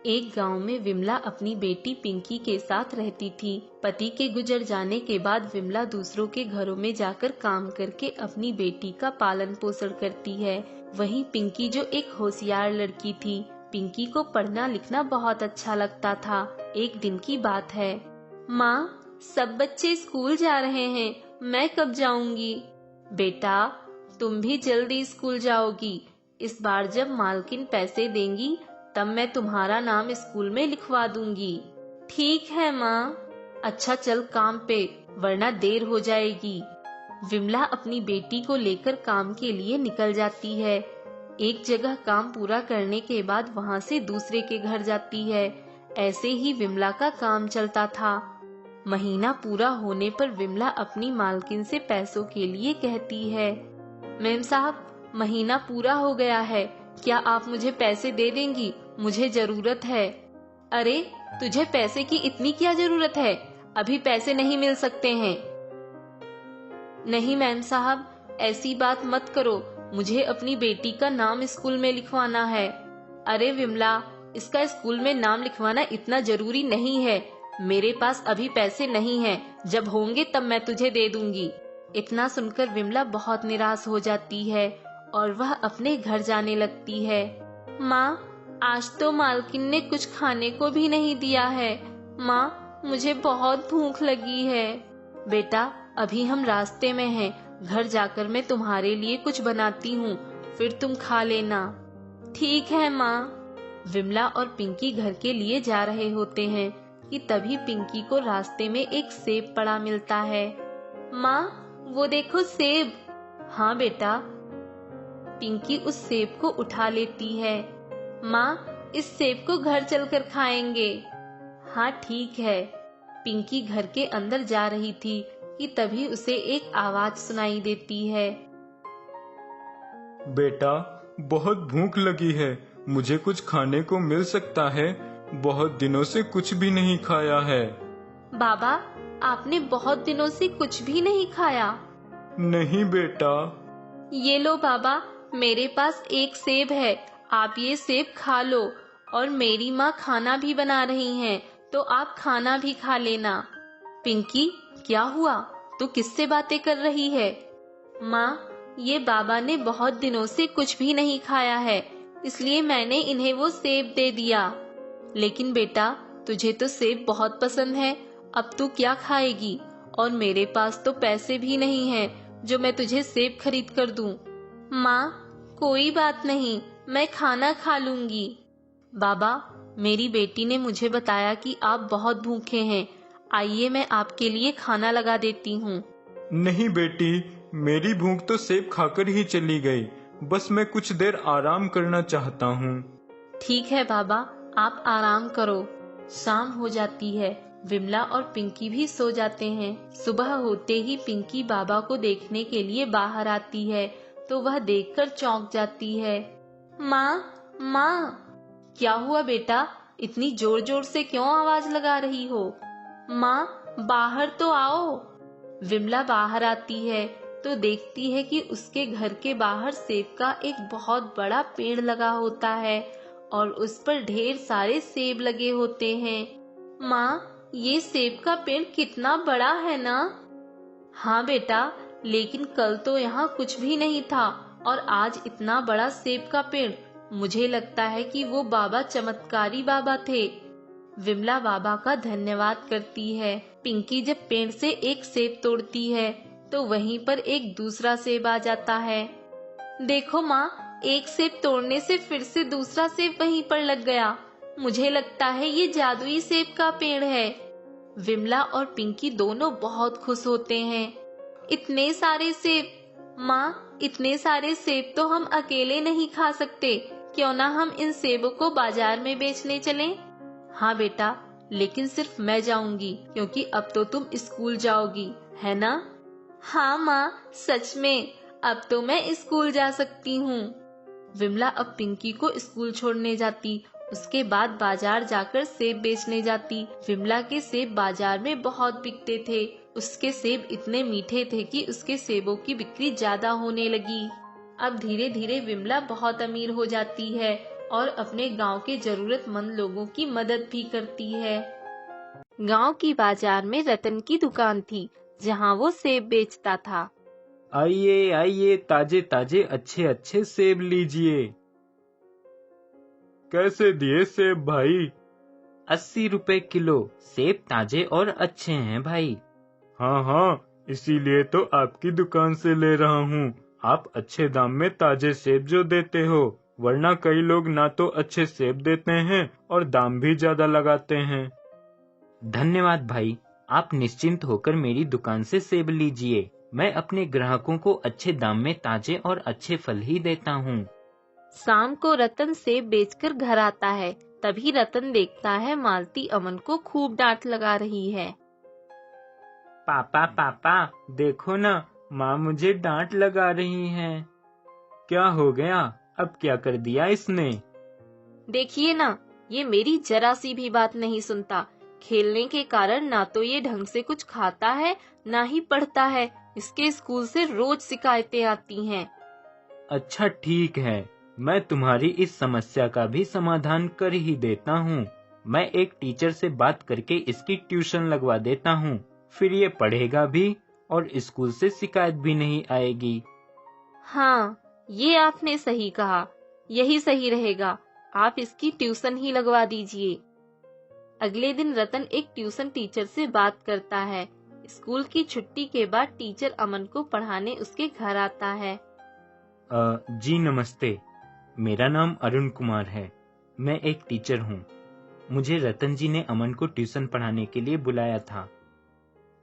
एक गांव में विमला अपनी बेटी पिंकी के साथ रहती थी। पति के गुजर जाने के बाद विमला दूसरों के घरों में जाकर काम करके अपनी बेटी का पालन पोषण करती है। वहीं पिंकी जो एक होशियार लड़की थी, पिंकी को पढ़ना लिखना बहुत अच्छा लगता था। एक दिन की बात है। माँ, सब बच्चे स्कूल जा रहे हैं, मैं कब जाऊंगी? बेटा, तुम भी जल्दी स्कूल जाओगी। इस बार जब मालकिन पैसे देंगी तब मैं तुम्हारा नाम स्कूल में लिखवा दूंगी। ठीक है माँ। अच्छा चल काम पे, वरना देर हो जाएगी। विमला अपनी बेटी को लेकर काम के लिए निकल जाती है। एक जगह काम पूरा करने के बाद वहाँ से दूसरे के घर जाती है। ऐसे ही विमला का काम चलता था। महीना पूरा होने पर विमला अपनी मालकिन से पैसों के लिए कहती है, मैम साहब, महीना पूरा हो गया है, क्या आप मुझे पैसे दे देंगी? मुझे जरूरत है। अरे, तुझे पैसे की इतनी क्या जरूरत है? अभी पैसे नहीं मिल सकते हैं। नहीं मैम साहब, ऐसी बात मत करो, मुझे अपनी बेटी का नाम स्कूल में लिखवाना है। अरे विमला, इसका स्कूल में नाम लिखवाना इतना जरूरी नहीं है। मेरे पास अभी पैसे नहीं हैं, जब होंगे तब मैं तुझे दे दूंगी। इतना सुनकर विमला बहुत निराश हो जाती है और वह अपने घर जाने लगती है। माँ, आज तो मालकिन ने कुछ खाने को भी नहीं दिया है। माँ, मुझे बहुत भूख लगी है। बेटा, अभी हम रास्ते में हैं, घर जाकर मैं तुम्हारे लिए कुछ बनाती हूँ, फिर तुम खा लेना। ठीक है माँ। विमला और पिंकी घर के लिए जा रहे होते हैं कि तभी पिंकी को रास्ते में एक सेब पड़ा मिलता है। माँ, वो देखो सेब। हाँ बेटा। पिंकी उस सेब को उठा लेती है। माँ, इस सेब को घर चलकर खाएंगे। हाँ ठीक है। पिंकी घर के अंदर जा रही थी कि तभी उसे एक आवाज सुनाई देती है। बेटा, बहुत भूख लगी है, मुझे कुछ खाने को मिल सकता है? बहुत दिनों से कुछ भी नहीं खाया है। बाबा, आपने बहुत दिनों से कुछ भी नहीं खाया? नहीं बेटा। ये लो बाबा, मेरे पास एक सेब है, आप ये सेब खा लो। और मेरी माँ खाना भी बना रही हैं, तो आप खाना भी खा लेना। पिंकी, क्या हुआ? तू किससे बातें कर रही है? माँ, ये बाबा ने बहुत दिनों से कुछ भी नहीं खाया है, इसलिए मैंने इन्हें वो सेब दे दिया। लेकिन बेटा, तुझे तो सेब बहुत पसंद है, अब तू क्या खाएगी? और मेरे पास तो पैसे भी नहीं हैं जो मैं तुझे सेब खरीद कर दूं। माँ, कोई बात नहीं, मैं खाना खा लूंगी। बाबा, मेरी बेटी ने मुझे बताया कि आप बहुत भूखे हैं, आइए मैं आपके लिए खाना लगा देती हूँ। नहीं बेटी, मेरी भूख तो सेब खाकर ही चली गई, बस मैं कुछ देर आराम करना चाहता हूँ। ठीक है बाबा, आप आराम करो। शाम हो जाती है, विमला और पिंकी भी सो जाते हैं। सुबह होते ही पिंकी बाबा को देखने के लिए बाहर आती है, तो वह देखकर चौंक जाती है। माँ, माँ। क्या हुआ बेटा, इतनी जोर जोर से क्यों आवाज लगा रही हो? माँ, बाहर तो आओ। विमला बाहर आती है तो देखती है कि उसके घर के बाहर सेब का एक बहुत बड़ा पेड़ लगा होता है और उस पर ढेर सारे सेब लगे होते हैं। माँ, ये सेब का पेड़ कितना बड़ा है ना? हाँ बेटा, लेकिन कल तो यहाँ कुछ भी नहीं था और आज इतना बड़ा सेब का पेड़। मुझे लगता है कि वो बाबा चमत्कारी बाबा थे। विमला बाबा का धन्यवाद करती है। पिंकी जब पेड़ से एक सेब तोड़ती है तो वहीं पर एक दूसरा सेब आ जाता है। देखो माँ, एक सेब तोड़ने से फिर से दूसरा सेब वहीं पर लग गया। मुझे लगता है ये जादुई सेब का पेड़ है। विमला और पिंकी दोनों बहुत खुश होते हैं। इतने सारे सेब! माँ, इतने सारे सेब तो हम अकेले नहीं खा सकते, क्यों ना हम इन सेबों को बाजार में बेचने चलें? हाँ बेटा, लेकिन सिर्फ मैं जाऊंगी, क्योंकि अब तो तुम स्कूल जाओगी, है ना? हाँ माँ, सच में, अब तो मैं स्कूल जा सकती हूँ। विमला अब पिंकी को स्कूल छोड़ने जाती, उसके बाद बाजार जाकर सेब बेचने जाती। विमला के सेब बाजार में बहुत बिकते थे। उसके सेब इतने मीठे थे कि उसके सेबों की बिक्री ज्यादा होने लगी। अब धीरे धीरे विमला बहुत अमीर हो जाती है और अपने गांव के जरूरतमंद लोगों की मदद भी करती है। गांव की बाजार में रतन की दुकान थी, जहां वो सेब बेचता था। आइए आइए, ताजे ताजे अच्छे अच्छे सेब लीजिए। कैसे दिए सेब भाई? 80 रुपए किलो। सेब ताजे और अच्छे हैं भाई। हाँ हाँ, इसीलिए तो आपकी दुकान से ले रहा हूँ। आप अच्छे दाम में ताजे सेब जो देते हो, वरना कई लोग ना तो अच्छे सेब देते हैं और दाम भी ज्यादा लगाते हैं। धन्यवाद भाई, आप निश्चिंत होकर मेरी दुकान से सेब लीजिए। मैं अपने ग्राहकों को अच्छे दाम में ताजे और अच्छे फल ही देता हूँ। शाम को रतन सेब बेचकर घर आता है। तभी रतन देखता है मालती अमन को खूब डांट लगा रही है। पापा पापा, देखो ना, माँ मुझे डांट लगा रही हैं। क्या हो गया? अब क्या कर दिया इसने? देखिए ना, ये मेरी जरा सी भी बात नहीं सुनता। खेलने के कारण ना तो ये ढंग से कुछ खाता है, ना ही पढ़ता है। इसके स्कूल से रोज शिकायतें आती हैं। अच्छा ठीक है, मैं तुम्हारी इस समस्या का भी समाधान कर ही देता हूँ। मैं एक टीचर से बात करके इसकी ट्यूशन लगवा देता हूँ। फिर ये पढ़ेगा भी और स्कूल से शिकायत भी नहीं आएगी। हाँ, ये आपने सही कहा। यही सही रहेगा। आप इसकी ट्यूशन ही लगवा दीजिए। अगले दिन रतन एक ट्यूशन टीचर से बात करता है। स्कूल की छुट्टी के बाद टीचर अमन को पढ़ाने उसके घर आता है। जी नमस्ते, मेरा नाम अरुण कुमार है। मैं एक टीचर हूँ। मुझे रतन जी ने अमन को ट्यूशन पढ़ाने के लिए बुलाया था।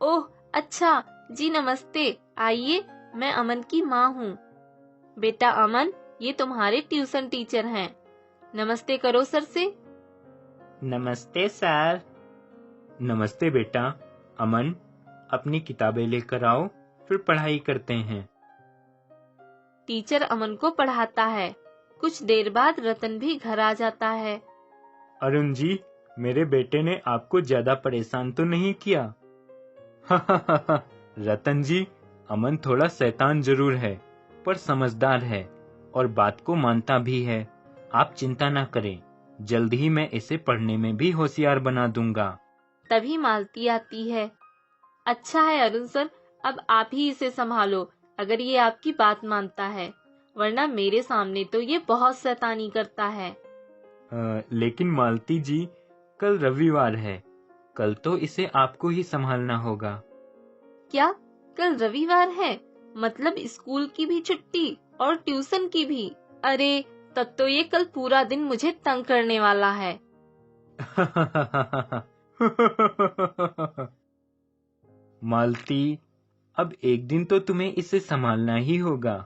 ओह अच्छा जी, नमस्ते। आइए, मैं अमन की माँ हूँ। बेटा अमन, ये तुम्हारे ट्यूशन टीचर हैं। नमस्ते करो सर से। नमस्ते सर। नमस्ते बेटा। अमन, अपनी किताबें लेकर आओ, फिर पढ़ाई करते हैं। टीचर अमन को पढ़ाता है। कुछ देर बाद रतन भी घर आ जाता है। अरुण जी, मेरे बेटे ने आपको ज्यादा परेशान तो नहीं किया? रतन जी, अमन थोड़ा शैतान जरूर है, पर समझदार है और बात को मानता भी है। आप चिंता ना करें, जल्द ही मैं इसे पढ़ने में भी होशियार बना दूंगा। तभी मालती आती है। अच्छा है अरुण सर, अब आप ही इसे संभालो, अगर ये आपकी बात मानता है। वरना मेरे सामने तो ये बहुत शैतानी करता है। लेकिन मालती जी, कल रविवार है। कल तो इसे आपको ही संभालना होगा। क्या? कल रविवार है? मतलब स्कूल की भी छुट्टी और ट्यूशन की भी? अरे, तब तो ये कल पूरा दिन मुझे तंग करने वाला है। मालती, अब एक दिन तो तुम्हें इसे संभालना ही होगा।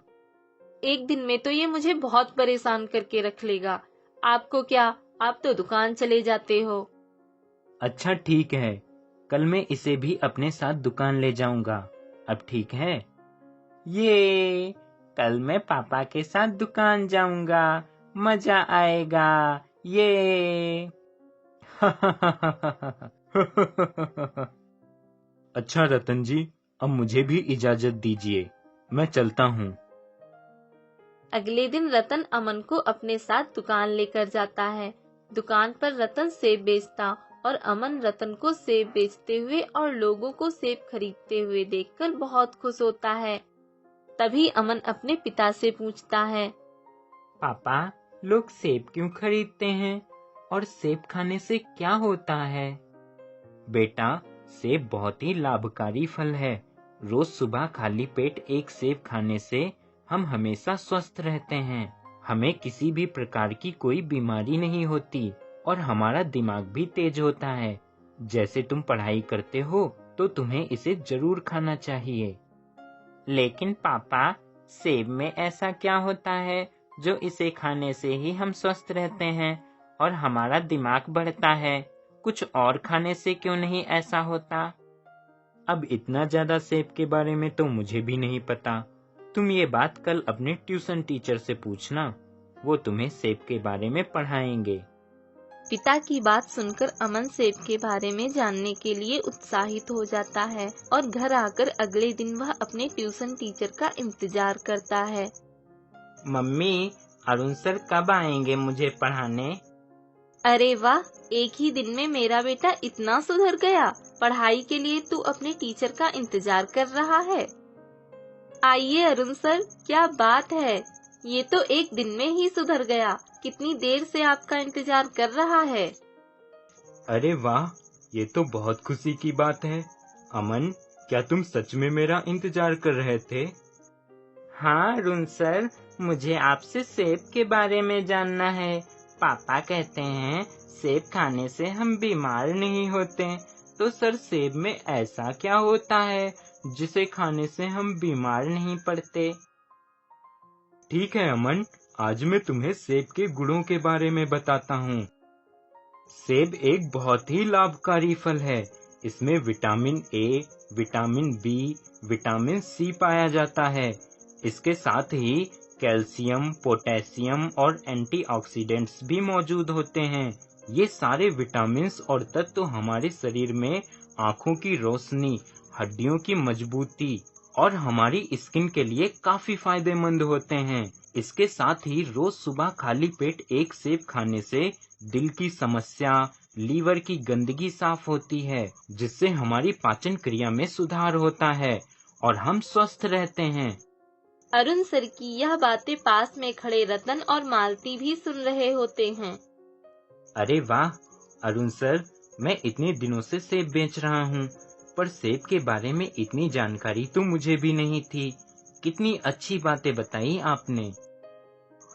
एक दिन में तो ये मुझे बहुत परेशान करके रख लेगा। आपको क्या, आप तो दुकान चले जाते हो। अच्छा ठीक है, कल मैं इसे भी अपने साथ दुकान ले जाऊंगा। अब ठीक है? ये कल मैं पापा के साथ दुकान जाऊंगा, मजा आएगा। ये अच्छा रतन जी, अब मुझे भी इजाजत दीजिए, मैं चलता हूँ। अगले दिन रतन अमन को अपने साथ दुकान लेकर जाता है। दुकान पर रतन सेब बेचता और अमन रतन को सेब बेचते हुए और लोगों को सेब खरीदते हुए देखकर बहुत खुश होता है। तभी अमन अपने पिता से पूछता है, पापा, लोग सेब क्यों खरीदते हैं और सेब खाने से क्या होता है? बेटा, सेब बहुत ही लाभकारी फल है। रोज सुबह खाली पेट एक सेब खाने से हम हमेशा स्वस्थ रहते हैं। हमें किसी भी प्रकार की कोई बीमारी नहीं होती और हमारा दिमाग भी तेज होता है। जैसे तुम पढ़ाई करते हो तो तुम्हें इसे जरूर खाना चाहिए। लेकिन पापा, सेब में ऐसा क्या होता है जो इसे खाने से ही हम स्वस्थ रहते हैं और हमारा दिमाग बढ़ता है? कुछ और खाने से क्यों नहीं ऐसा होता? अब इतना ज्यादा सेब के बारे में तो मुझे भी नहीं पता। तुम ये बात कल अपने ट्यूशन टीचर से पूछना, वो तुम्हें सेब के बारे में पढ़ाएंगे। पिता की बात सुनकर अमन सेब के बारे में जानने के लिए उत्साहित हो जाता है और घर आकर अगले दिन वह अपने ट्यूशन टीचर का इंतजार करता है। मम्मी, अरुण सर कब आएंगे मुझे पढ़ाने? अरे वाह, एक ही दिन में मेरा बेटा इतना सुधर गया। पढ़ाई के लिए तू अपने टीचर का इंतजार कर रहा है। आइए अरुण सर, क्या बात है, ये तो एक दिन में ही सुधर गया। कितनी देर से आपका इंतजार कर रहा है। अरे वाह, ये तो बहुत खुशी की बात है। अमन, क्या तुम सच में मेरा इंतजार कर रहे थे? हाँ अरुण सर, मुझे आपसे सेब के बारे में जानना है। पापा कहते हैं सेब खाने से हम बीमार नहीं होते, तो सर सेब में ऐसा क्या होता है जिसे खाने से हम बीमार नहीं पड़ते? ठीक है अमन, आज मैं तुम्हें सेब के गुणों के बारे में बताता हूँ। सेब एक बहुत ही लाभकारी फल है। इसमें vitamin A, vitamin B, vitamin C पाया जाता है। इसके साथ ही कैल्शियम, पोटेशियम और एंटीऑक्सीडेंट्स भी मौजूद होते हैं। ये सारे विटामिन्स और तत्व हमारे शरीर में आँखों की रोशनी, हड्डियों की मजबूती और हमारी स्किन के लिए काफी फायदेमंद होते हैं। इसके साथ ही रोज सुबह खाली पेट एक सेब खाने से दिल की समस्या, लीवर की गंदगी साफ होती है, जिससे हमारी पाचन क्रिया में सुधार होता है और हम स्वस्थ रहते हैं। अरुण सर की यह बातें पास में खड़े रतन और मालती भी सुन रहे होते हैं। अरे वाह अरुण सर, मैं इतने दिनों से सेब बेच रहा हूँ, पर सेब के बारे में इतनी जानकारी तो मुझे भी नहीं थी। कितनी अच्छी बातें बताई आपने।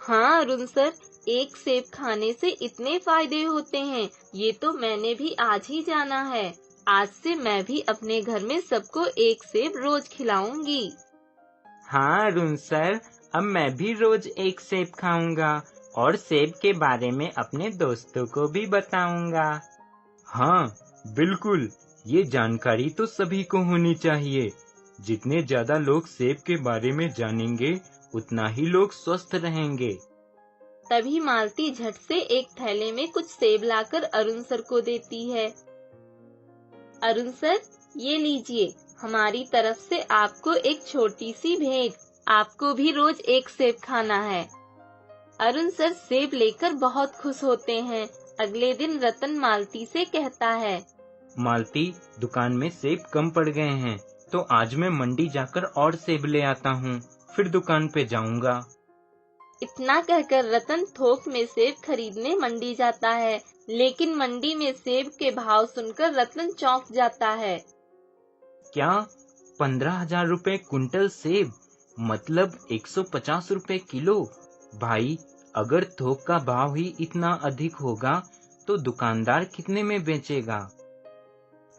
हाँ अरुण सर, एक सेब खाने से इतने फायदे होते हैं, ये तो मैंने भी आज ही जाना है। आज से मैं भी अपने घर में सबको एक सेब रोज खिलाऊंगी। हाँ अरुण सर, अब मैं भी रोज एक सेब खाऊंगा और सेब के बारे में अपने दोस्तों को भी बताऊंगा। हाँ बिल्कुल, ये जानकारी तो सभी को होनी चाहिए। जितने ज्यादा लोग सेब के बारे में जानेंगे, उतना ही लोग स्वस्थ रहेंगे। तभी मालती झट से एक थैले में कुछ सेब लाकर अरुण सर को देती है। अरुण सर, ये लीजिए, हमारी तरफ से आपको एक छोटी सी भेंट। आपको भी रोज एक सेब खाना है। अरुण सर सेब लेकर बहुत खुश होते हैं। अगले दिन रतन मालती से कहता है, मालती, दुकान में सेब कम पड़ गए हैं, तो आज मैं मंडी जाकर और सेब ले आता हूँ, फिर दुकान पे जाऊंगा। इतना कहकर रतन थोक में सेब खरीदने मंडी जाता है, लेकिन मंडी में सेब के भाव सुनकर रतन चौंक जाता है। क्या 15,000 रुपए कुंटल सेब, मतलब 150 रुपए किलो? भाई, अगर थोक का भाव ही इतना अधिक होगा तो दुकानदार कितने में बेचेगा?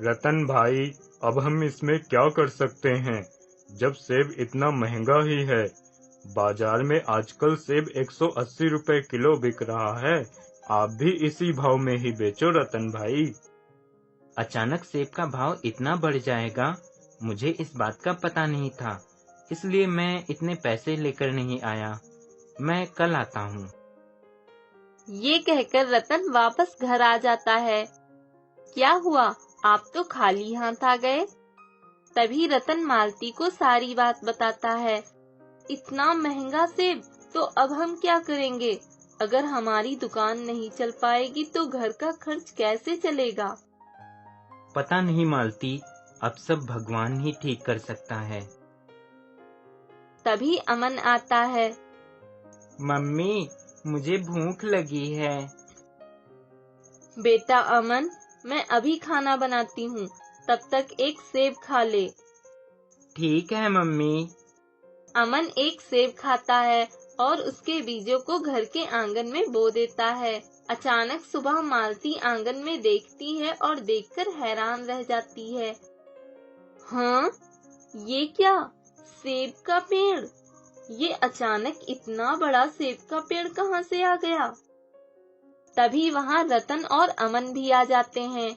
रतन भाई, अब हम इसमें क्या कर सकते हैं, जब सेब इतना महंगा ही है। बाजार में आजकल सेब 180 रुपए किलो बिक रहा है। आप भी इसी भाव में ही बेचो रतन भाई। अचानक सेब का भाव इतना बढ़ जाएगा, मुझे इस बात का पता नहीं था, इसलिए मैं इतने पैसे लेकर नहीं आया। मैं कल आता हूँ। ये कहकर रतन वापस घर आ जाता है। क्या हुआ, आप तो खाली हाथ आ गए? तभी रतन मालती को सारी बात बताता है। इतना महंगा सेब, तो अब हम क्या करेंगे? अगर हमारी दुकान नहीं चल पाएगी तो घर का खर्च कैसे चलेगा? पता नहीं मालती, अब सब भगवान ही ठीक कर सकता है। तभी अमन आता है। मम्मी, मुझे भूख लगी है। बेटा अमन, मैं अभी खाना बनाती हूँ, तब तक एक सेब खा ले। ठीक है मम्मी। अमन एक सेब खाता है और उसके बीजों को घर के आंगन में बो देता है। अचानक सुबह मालती आंगन में देखती है और देखकर हैरान रह जाती है। हाँ, ये क्या, सेब का पेड़? ये अचानक इतना बड़ा सेब का पेड़ कहाँ से आ गया? तभी वहाँ रतन और अमन भी आ जाते हैं।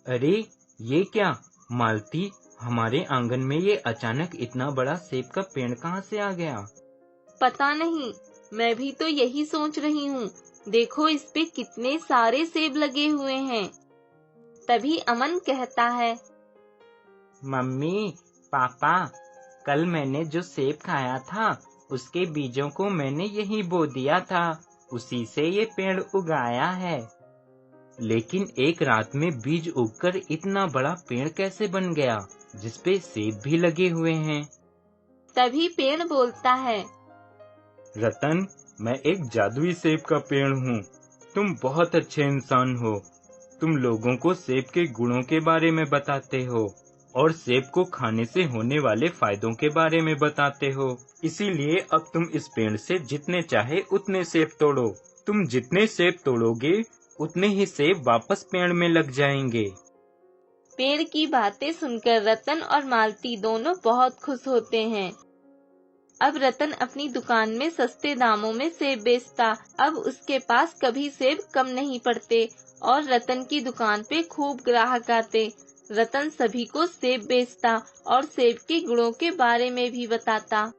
अरे ये क्या मालती, हमारे आंगन में ये अचानक इतना बड़ा सेब का पेड़ कहाँ से आ गया? पता नहीं, मैं भी तो यही सोच रही हूँ। देखो इस पे कितने सारे सेब लगे हुए हैं। तभी अमन कहता है, मम्मी, पापा, कल मैंने जो सेब खाया था उसके बीजों को मैंने यही बो दिया था, उसी से ये पेड़ उगाया है। लेकिन एक रात में बीज उगकर इतना बड़ा पेड़ कैसे बन गया, जिसपे सेब भी लगे हुए हैं? तभी पेड़ बोलता है, रतन, मैं एक जादुई सेब का पेड़ हूँ। तुम बहुत अच्छे इंसान हो। तुम लोगों को सेब के गुणों के बारे में बताते हो और सेब को खाने से होने वाले फायदों के बारे में बताते हो। इसीलिए अब तुम इस पेड़ से जितने चाहे उतने सेब तोड़ो। तुम जितने सेब तोड़ोगे उतने ही सेब वापस पेड़ में लग जाएंगे। पेड़ की बातें सुनकर रतन और मालती दोनों बहुत खुश होते हैं। अब रतन अपनी दुकान में सस्ते दामों में सेब बेचता। अब उसके पास कभी सेब कम नहीं पड़ते और रतन की दुकान पे खूब ग्राहक आते। रतन सभी को सेब बेचता और सेब के गुणों के बारे में भी बताता।